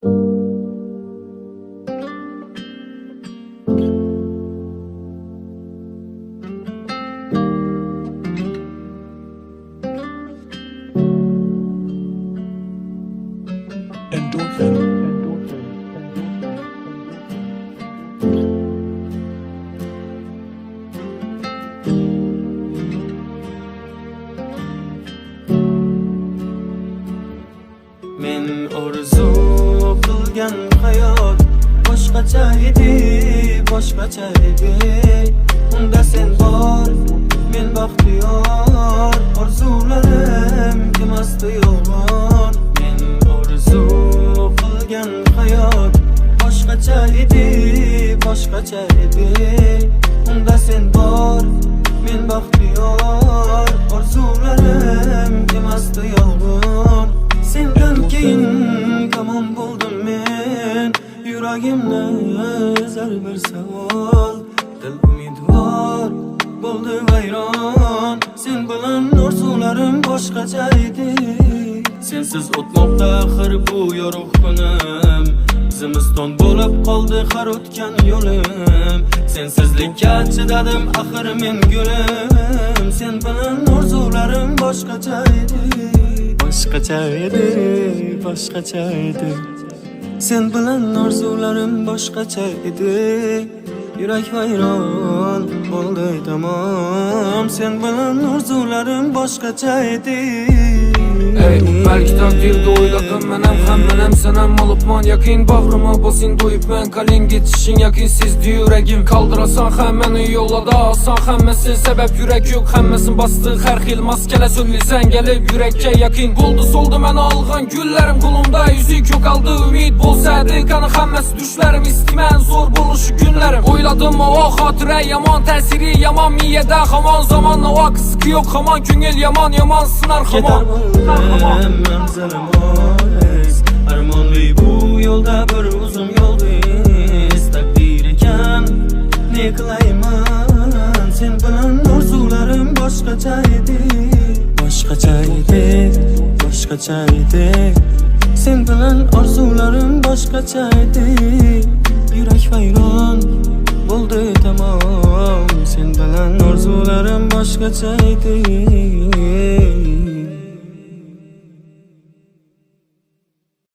Men orzu qilgan hayot boshqacha edi, boshqacha edi. Unda sen bor, men baxtiyor, orzularim emasdi yolg'on. Men orzu qilgan hayot boshqacha edi, boshqacha edi. Unda sen bor, men baxtiyor, orzularim emasdi yolg'on. Sendan keyin kamon bo'ldim men, yuragimni ezar bir savol. Dil umidvor bo'ldi vayron, sen bilan orzularim boshqacha edi. Sensiz o'tmoqda axir bu yorug' kunim, zimiston bo'lib qoldi har o'tgan yo'lim. Sensizlikka chidadim axir men gulim, sen bilan orzularim boshqacha edi. Boshqacha edi, boshqacha edi. Sen bilan orzularim boshqacha edi. Yurak vayron bo'ldi tamom, sen bilan orzularim boshqacha edi. Ey, belki takdirde oyladım menem hem senem olupman yakin. Bağrıma basın doyup ben kalin geçişin yakin. Sizdi yüreğim kaldırasan hemmeni yollada alsan hemmesin sebep yürek yok. Hemmesin bastığı her xil maskele söylesen gelip yürekke yakin. Buldu soldu men alğan güllerim kolumda yüzük yok aldı ümit bolsaydı kanı hemmesi düşlerim istimen zor buluşu günlerim. Oyladım o hatıre yaman tesiri yaman miyede haman zamanla o kısıkı yok haman küngel yaman yaman sınar haman. Manzaram oz, armonli bu yo'lda bir uzun yo'ldiz. Takdir ekan, ne qilayman, sen bilan orzularim boshqacha edi. Boshqacha edi, boshqacha edi. Sen bilan orzularim boshqacha edi. Yurak vayron bo'ldi tamom, sen bilan orzularim boshqacha edi.